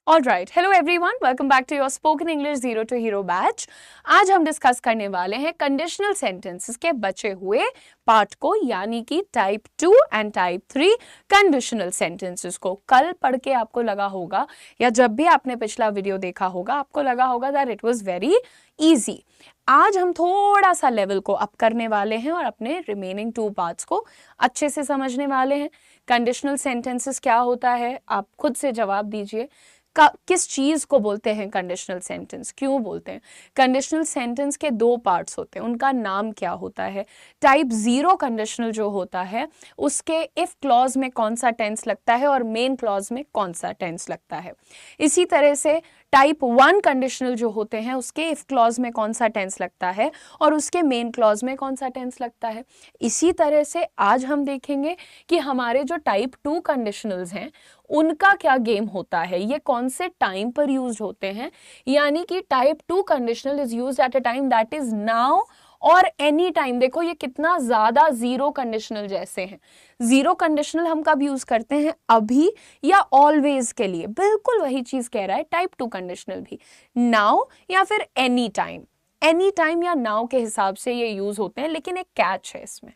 Alright, hello everyone, welcome back to your spoken English zero to hero batch. आज हम discuss करने वाले हैं कंडीशनल सेंटेंसेस के बचे हुए पार्ट को, यानी कि type 2 and type 3 conditional sentences को। कल पढ़ के आपको लगा होगा, या जब भी आपने पिछला वीडियो देखा होगा, आपको लगा होगा that it was very easy. आज हम थोड़ा सा लेवल को अप करने वाले हैं और अपने रिमेनिंग 2 पार्ट्स को अच्छे से समझने वाले हैं। कंडीशनल सेंटेंसेस क्या होता है, आप खुद से जवाब दीजिए। किस चीज को बोलते हैं कंडीशनल सेंटेंस, क्यों बोलते हैं? कंडीशनल सेंटेंस के 2 पार्ट्स होते हैं, उनका नाम क्या होता है? टाइप 0 कंडीशनल जो होता है उसके इफ क्लॉज में कौन सा टेंस लगता है और मेन क्लॉज में कौन सा टेंस लगता है। इसी तरह से टाइप 1 कंडीशनल जो होते हैं उसके इफ क्लॉज में कौन सा टेंस लगता है और उसके मेन क्लॉज में कौन सा टेंस लगता है। इसी तरह से आज हम देखेंगे कि हमारे जो टाइप 2 कंडीशनल्स हैं उनका क्या गेम होता है, ये कौन से टाइम पर यूज होते हैं। यानी कि type 2 conditional is used at a time that is now और एनी टाइम। देखो ये कितना ज्यादा जीरो कंडीशनल जैसे हैं। जीरो कंडीशनल हम कब यूज करते हैं? अभी या ऑलवेज के लिए। बिल्कुल वही चीज कह रहा है टाइप 2 कंडीशनल भी, नाउ या फिर एनी टाइम। एनी टाइम या नाउ के हिसाब से ये यूज होते हैं, लेकिन एक कैच है इसमें,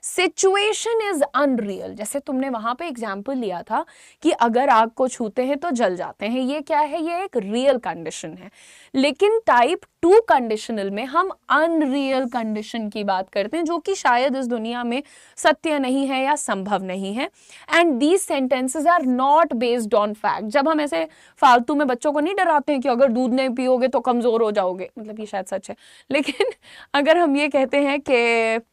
सिचुएशन इज अनरियल। जैसे तुमने वहां पे एग्जाम्पल लिया था कि अगर आग को छूते हैं तो जल जाते हैं, ये क्या है? ये एक रियल कंडीशन है। लेकिन टाइप 2 कंडीशनल में हम अनरियल कंडीशन की बात करते हैं, जो कि शायद इस दुनिया में सत्य नहीं है या संभव नहीं है। And these sentences are not based on fact. जब हम ऐसे फालतू में बच्चों को नहीं डराते हैं कि अगर दूध नहीं पियोगे तो कमजोर हो जाओगे, मतलब ये शायद सच है, लेकिन अगर हम ये कहते हैं कि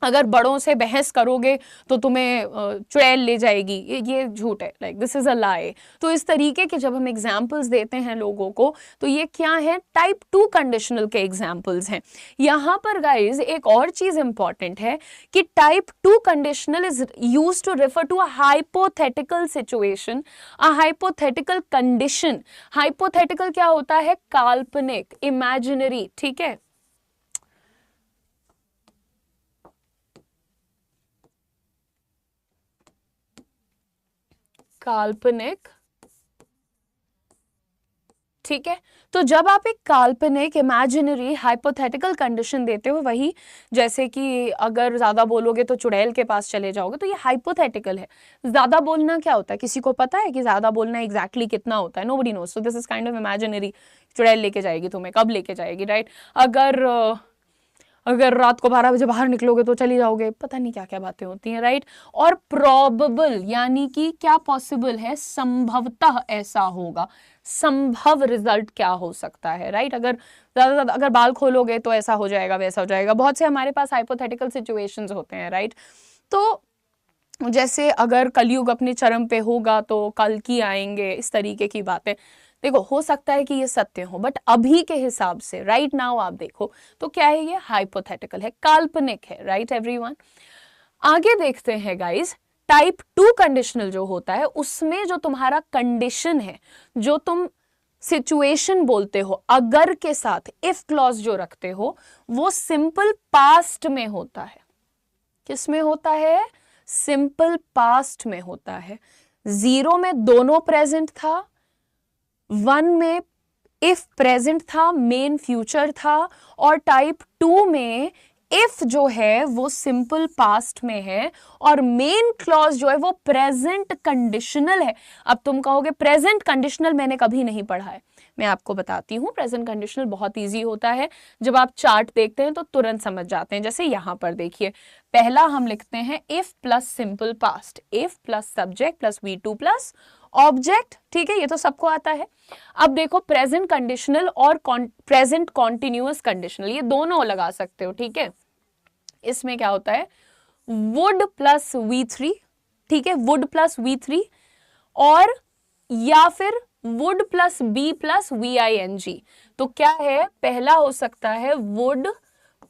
अगर बड़ों से बहस करोगे तो तुम्हें चुड़ैल ले जाएगी, ये झूठ है, लाइक दिस इज अ लाई। तो इस तरीके के जब हम एग्जाम्पल्स देते हैं लोगों को, तो ये क्या है? टाइप 2 कंडीशनल के एग्जाम्पल्स हैं। यहाँ पर गाइज एक और चीज इंपॉर्टेंट है कि type 2 conditional is used to refer to a hypothetical situation, a hypothetical condition. Hypothetical क्या होता है? काल्पनिक, इमेजिनरी, ठीक है। काल्पनिक, ठीक है। तो जब आप एक काल्पनिक, इमेजिनरी, हाइपोथेटिकल कंडीशन देते हो, वही जैसे कि अगर ज्यादा बोलोगे तो चुड़ैल के पास चले जाओगे, तो ये हाइपोथेटिकल है। ज्यादा बोलना क्या होता है? किसी को पता है कि ज्यादा बोलना एग्जैक्टली कितना होता है? Nobody nose. So this is kind of imaginary. चुड़ैल लेके जाएगी तुम्हें, कब लेके जाएगी, राइट? अगर रात को 12 बजे बाहर निकलोगे तो चली जाओगे, पता नहीं क्या क्या बातें होती हैं, राइट? और प्रोबेबल यानी कि क्या पॉसिबल है, संभवतः ऐसा होगा, संभव रिजल्ट क्या हो सकता है, राइट? अगर बाल खोलोगे तो ऐसा हो जाएगा, वैसा हो जाएगा। बहुत से हमारे पास हाइपोथेटिकल सिचुएशंस होते हैं, राइट? तो जैसे अगर कलयुग अपने चरम पे होगा तो कल की आएंगे, इस तरीके की बातें। देखो, हो सकता है कि ये सत्य हो, बट अभी के हिसाब से राइट नाउ आप देखो तो क्या है? ये हाइपोथेटिकल है, काल्पनिक है, राइट एवरीवन? आगे देखते हैं गाइस। टाइप 2 कंडीशनल जो होता है उसमें जो तुम्हारा कंडीशन है, जो तुम सिचुएशन बोलते हो अगर के साथ इफ क्लॉज जो रखते हो, वो सिंपल पास्ट में होता है। किस में होता है? सिंपल पास्ट में होता है। 0 में दोनों प्रेजेंट था, 1 में इफ प्रेजेंट था, मेन फ्यूचर था, और टाइप 2 में इफ जो है वो सिंपल पास्ट में है और मेन क्लॉज जो है वो प्रेजेंट कंडीशनल है। अब तुम कहोगे प्रेजेंट कंडीशनल मैंने कभी नहीं पढ़ा है। मैं आपको बताती हूँ, प्रेजेंट कंडीशनल बहुत इजी होता है। जब आप चार्ट देखते हैं तो तुरंत समझ जाते हैं। जैसे यहां पर देखिए, पहला हम लिखते हैं if plus simple past, if plus subject plus V2 plus object, ठीक है, ये तो सबको आता है। अब देखो प्रेजेंट कंडीशनल और प्रेजेंट कॉन्टिन्यूअस कंडीशनल, ये दोनों लगा सकते हो, ठीक है। इसमें क्या होता है? वुड प्लस V3, ठीक है, वुड प्लस V3, और या फिर would plus be plus VING। तो क्या है? पहला हो सकता है वुड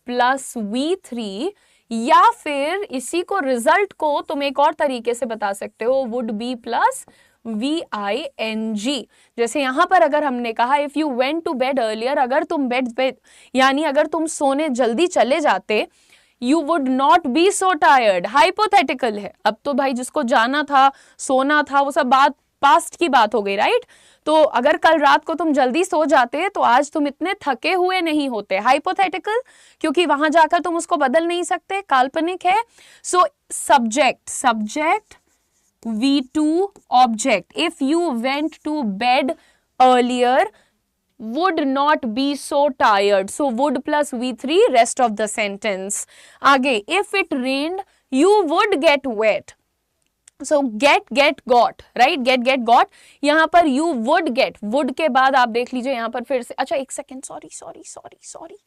प्लस V3, या फिर इसी को रिजल्ट को तुम एक और तरीके से बता सकते हो, वुड बी प्लस VING। जैसे यहां पर अगर हमने कहा if you went to bed earlier, अगर तुम बेड पे यानी अगर तुम सोने जल्दी चले जाते, you would not be so tired. Hypothetical है। अब तो भाई जिसको जाना था, सोना था, वो सब बात पास्ट की बात हो गई, राइट। तो अगर कल रात को तुम जल्दी सो जाते तो आज तुम इतने थके हुए नहीं होते। हाइपोथेटिकल, क्योंकि वहां जाकर तुम उसको बदल नहीं सकते, काल्पनिक है। So subject V2 object. If you went to bed earlier, would not be so tired. So would plus V3, rest of the sentence. आगे, if it rained, you would get wet. So get got, right? get got. यहाँ पर you would get, would के बाद आप देख लीजिए यहाँ पर फिर से, अच्छा एक second, sorry,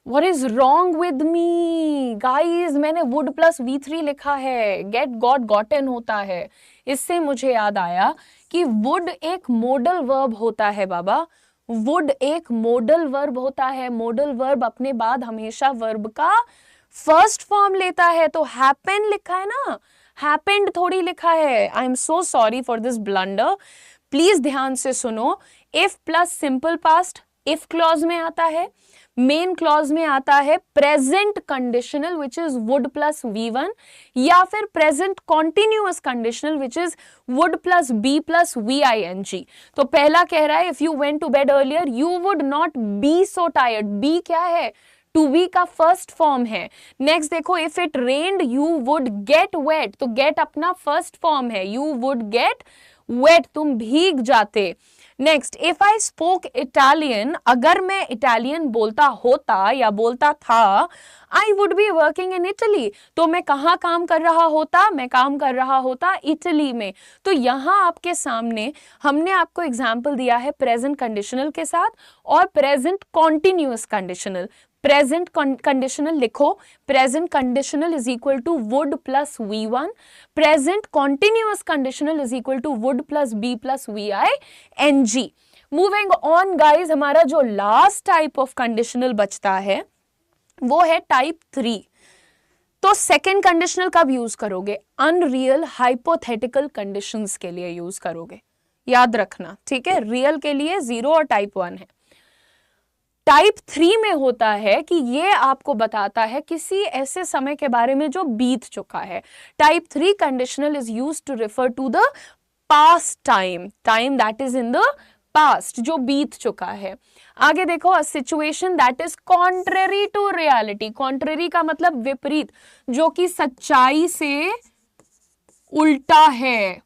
What is wrong with me? Guys, मैंने would plus V3 लिखा है, get got gotten होता है। इससे मुझे याद आया कि would एक modal verb होता है बाबा, would एक modal verb होता है। modal verb अपने बाद हमेशा verb का first form लेता है, तो happen लिखा है ना, happened थोड़ी लिखा है। I am so sorry for this blunder. Please ध्यान से सुनो, if plus simple past if clause में आता है, मेन क्लॉज में आता है present conditional which is would plus V1, या फिर present continuous conditional which is would plus be plus VING। तो पहला कह रहा है if you went to bed earlier you would not be so tired. Be क्या है? टू बी का फर्स्ट फॉर्म है। नेक्स्ट देखो, if it rained you would get wet, तो गेट अपना फर्स्ट फॉर्म है, यू वुड गेट वेट, तुम भीग जाते। Next, if I spoke Italian, अगर मैं इटालियन बोलता होता या बोलता था, I would be working in Italy, तो मैं कहाँ काम कर रहा होता? मैं काम कर रहा होता इटली में। तो यहाँ आपके सामने हमने आपको एग्जाम्पल दिया है प्रेजेंट कंडीशनल के साथ और present continuous conditional. Present conditional लिखो, present conditional is equal to would plus V1, present continuous conditional is equal to would plus be plus VING। Moving on guys, हमारा जो लास्ट टाइप ऑफ कंडीशनल बचता है वो है type 3। तो second conditional कब use करोगे? अनरियल हाइपोथेटिकल कंडीशंस के लिए यूज करोगे, याद रखना, ठीक है। रियल के लिए 0 और टाइप 1 है। टाइप 3 में होता है कि ये आपको बताता है किसी ऐसे समय के बारे में जो बीत चुका है। Type 3 conditional is used to refer to the past time, time that is in the past, जो बीत चुका है। आगे देखो, a situation that is contrary to reality. Contrary का मतलब विपरीत, जो कि सच्चाई से उल्टा है,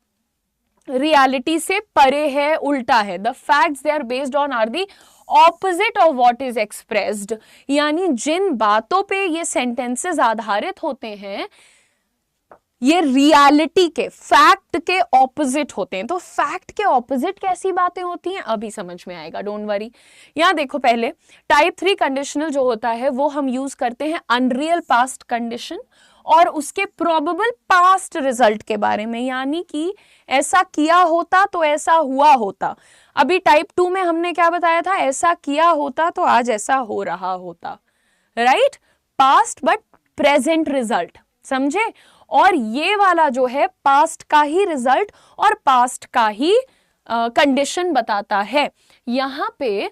रियलिटी से परे है, उल्टा है। The facts they are based on are the opposite of what is expressed. यानी जिन बातों पे ये सेंटेंसेस आधारित होते हैं ये रियलिटी के, फैक्ट के ऑपोजिट होते हैं। तो फैक्ट के ऑपोजिट कैसी बातें होती हैं अभी समझ में आएगा, डोंट वरी। यहां देखो, पहले टाइप 3 कंडीशनल जो होता है वो हम यूज करते हैं अनरियल पास्ट कंडीशन और उसके प्रोबेबल पास्ट रिजल्ट के बारे में, यानी कि ऐसा किया होता तो ऐसा हुआ होता। अभी टाइप 2 में हमने क्या बताया था? ऐसा किया होता तो आज ऐसा हो रहा होता, right? Past but present result, समझे? और ये वाला जो है पास्ट का ही रिजल्ट और पास्ट का ही कंडीशन बताता है। यहां पे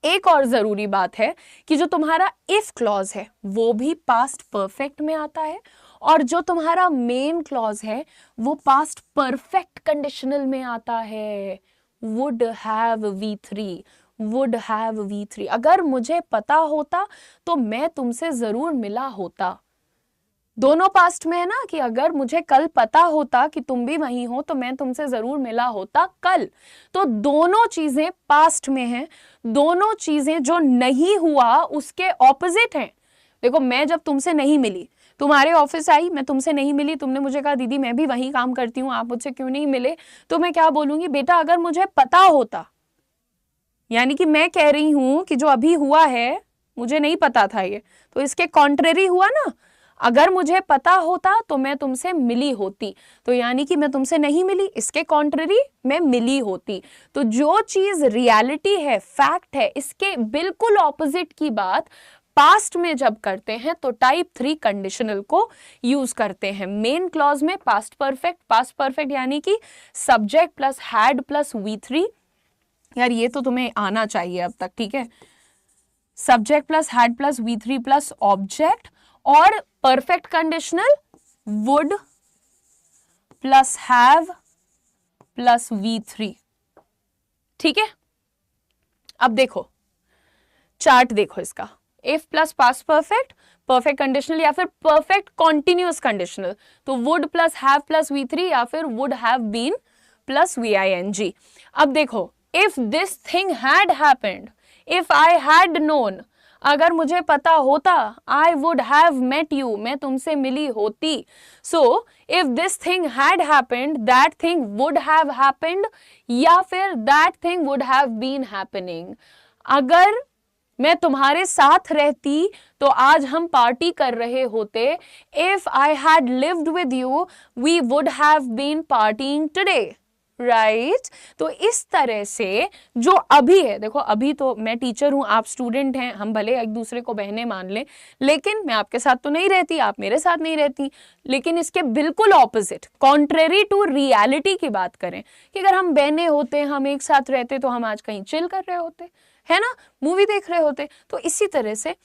एक और जरूरी बात है कि जो तुम्हारा इफ क्लॉज है वो भी पास्ट परफेक्ट में आता है और जो तुम्हारा मेन क्लॉज है वो पास्ट परफेक्ट कंडीशनल में आता है। Would have V3, would have V3। अगर मुझे पता होता तो मैं तुमसे जरूर मिला होता। दोनों पास्ट में है ना, कि अगर मुझे कल पता होता कि तुम भी वहीं हो तो मैं तुमसे जरूर मिला होता कल। तो दोनों चीजें पास्ट में हैं, दोनों चीजें जो नहीं हुआ उसके ऑपोजिट हैं। देखो, मैं जब तुमसे नहीं मिली, तुम्हारे ऑफिस आई, मैं तुमसे नहीं मिली, तुमने मुझे कहा दीदी मैं भी वहीं काम करती हूँ, आप मुझसे क्यों नहीं मिले, तो मैं क्या बोलूंगी? बेटा अगर मुझे पता होता, यानी कि मैं कह रही हूं कि जो अभी हुआ है मुझे नहीं पता था ये, तो इसके कॉन्ट्रेरी हुआ ना। अगर मुझे पता होता तो मैं तुमसे मिली होती, तो यानी कि मैं तुमसे नहीं मिली, इसके कॉन्ट्रेरी मैं मिली होती। तो जो चीज रियलिटी है, फैक्ट है, इसके बिल्कुल ऑपोजिट की बात पास्ट में जब करते हैं तो टाइप 3 कंडीशनल को यूज करते हैं। मेन क्लॉज में पास्ट परफेक्ट यानी कि subject plus had plus V3। यार ये तो तुम्हें आना चाहिए अब तक, ठीक है। Subject plus had plus V3 plus object, और perfect conditional would plus have plus V3। ठीक है, अब देखो चार्ट, देखो इसका if plus past perfect, perfect conditional या फिर परफेक्ट कॉन्टिन्यूअस कंडीशनल, तो would plus have plus V3 या फिर would have been plus VING। अब देखो if this thing had happened, if I had known, अगर मुझे पता होता, I would have met you, मैं तुमसे मिली होती। So if this thing had happened, that thing would have happened या फिर that thing would have been happening. अगर मैं तुम्हारे साथ रहती तो आज हम पार्टी कर रहे होते। If I had lived with you we would have been partying today, right. तो इस तरह से जो अभी है, देखो अभी तो मैं टीचर हूं, आप स्टूडेंट हैं, हम भले एक दूसरे को बहने मान लें, लेकिन मैं आपके साथ तो नहीं रहती, आप मेरे साथ नहीं रहती। लेकिन इसके बिल्कुल ऑपोजिट, कॉन्ट्रेरी टू रियलिटी की बात करें कि अगर हम बहने होते, हम एक साथ रहते, तो हम आज कहीं चिल कर रहे होते, है ना, मूवी देख रहे होते। तो इसी तरह से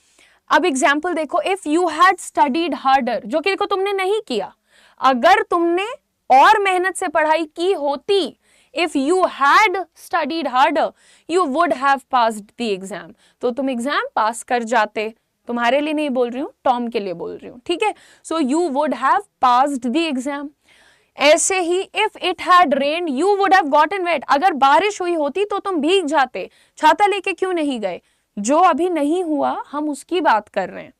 अब एग्जाम्पल देखो, if you had studied harder, जो कि देखो तुमने नहीं किया, अगर तुमने और मेहनत से पढ़ाई की होती, if you had studied harder you would have passed the exam, तो तुम एग्जाम पास कर जाते। तुम्हारे लिए नहीं बोल रही हूं, टॉम के लिए बोल रही हूं, ठीक है। So you would have passed the exam. ऐसे ही if it had rain you would have gotten wet, अगर बारिश हुई होती तो तुम भीग जाते, छाता लेके क्यों नहीं गए। जो अभी नहीं हुआ हम उसकी बात कर रहे हैं,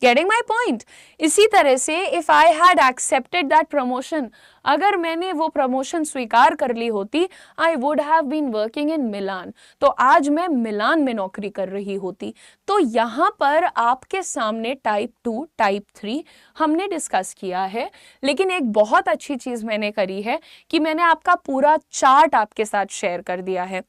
गेटिंग माई पॉइंट। इसी तरह से if I had accepted that promotion, अगर मैंने वो प्रमोशन स्वीकार कर ली होती, I would have been working in Milan, तो आज मैं मिलान में नौकरी कर रही होती। तो यहां पर आपके सामने टाइप 2, टाइप 3 हमने डिस्कस किया है। लेकिन एक बहुत अच्छी चीज मैंने करी है कि मैंने आपका पूरा चार्ट आपके साथ शेयर कर दिया है,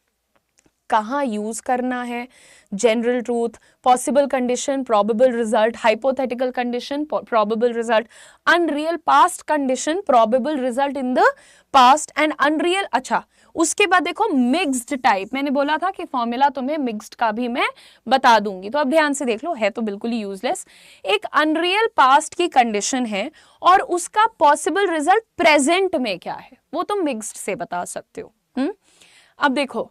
कहाँ यूज करना है, general truth, possible condition, probable result, hypothetical condition, probable result, unreal past condition, probable result in the past and unreal. अच्छा, उसके बाद देखो मिक्स्ड टाइप, मैंने बोला था कि फॉर्मूला तुम्हें मिक्स्ड का भी मैं बता दूंगी, तो अब ध्यान से देख लो, है तो बिल्कुल ही यूजलेस। एक अनरियल पास्ट की कंडीशन है और उसका पॉसिबल रिजल्ट प्रेजेंट में क्या है, वो तुम मिक्स्ड से बता सकते हो। अब देखो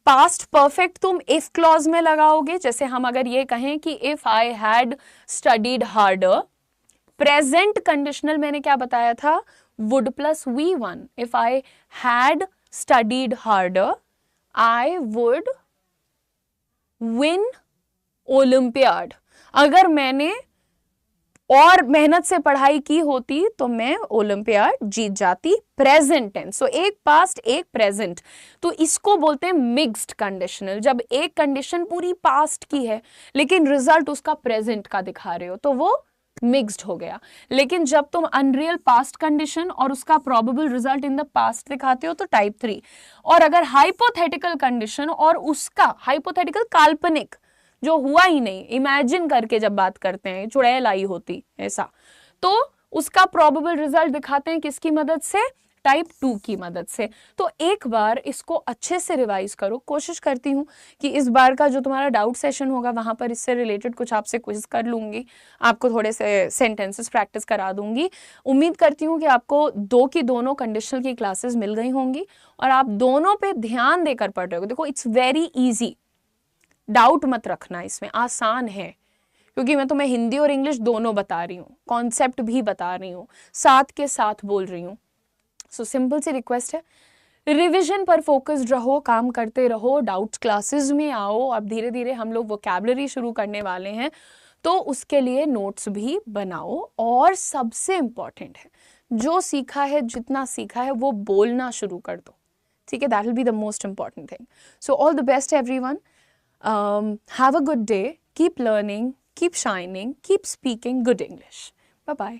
पास्ट परफेक्ट तुम इफ क्लॉज में लगाओगे, जैसे हम अगर ये कहें कि if I had studied harder, present conditional मैंने क्या बताया था, would plus V1, if I had studied harder I would win olympiad, अगर मैंने और मेहनत से पढ़ाई की होती तो मैं ओलंपियाड जीत जाती, प्रेजेंट टेंस। सो एक पास्ट एक प्रेजेंट, तो इसको बोलते हैं मिक्स्ड कंडीशनल। जब एक कंडीशन पूरी पास्ट की है लेकिन रिजल्ट उसका प्रेजेंट का दिखा रहे हो तो वो मिक्स्ड हो गया। लेकिन जब तुम अनरियल पास्ट कंडीशन और उसका probable result in the past दिखाते हो तो टाइप 3। और अगर हाइपोथेटिकल कंडीशन और उसका हाइपोथेटिकल काल्पनिक जो हुआ ही नहीं, इमेजिन करके जब बात करते हैं, चुड़ैल आई होती ऐसा, तो उसका प्रोबेबल रिजल्ट दिखाते हैं किसकी मदद से, टाइप 2 की मदद से। तो एक बार इसको अच्छे से रिवाइज करो। कोशिश करती हूँ कि इस बार का जो तुम्हारा डाउट सेशन होगा वहां पर इससे रिलेटेड कुछ आपसे क्विज कर लूंगी, आपको थोड़े से सेंटेंसेस प्रैक्टिस करा दूंगी। उम्मीद करती हूँ कि आपको दो की दोनों कंडीशनल की क्लासेस मिल गई होंगी और आप दोनों पे ध्यान देकर पढ़ रहे हो। देखो इट्स वेरी ईजी, डाउट मत रखना, इसमें आसान है, क्योंकि मैं तुम्हें हिंदी और इंग्लिश दोनों बता रही हूँ, कॉन्सेप्ट भी बता रही हूँ, साथ के साथ बोल रही हूँ। सो सिंपल सी रिक्वेस्ट है, रिवीजन पर फोकस्ड रहो, काम करते रहो, डाउट्स क्लासेस में आओ। अब धीरे धीरे हम लोग वोकैबुलरी शुरू करने वाले हैं, तो उसके लिए नोट्स भी बनाओ। और सबसे इम्पॉर्टेंट है, जो सीखा है, जितना सीखा है वो बोलना शुरू कर दो, ठीक है। That will be the most important thing. So all the best everyone. Have a good day, keep learning, keep shining, keep speaking good English. Bye-bye.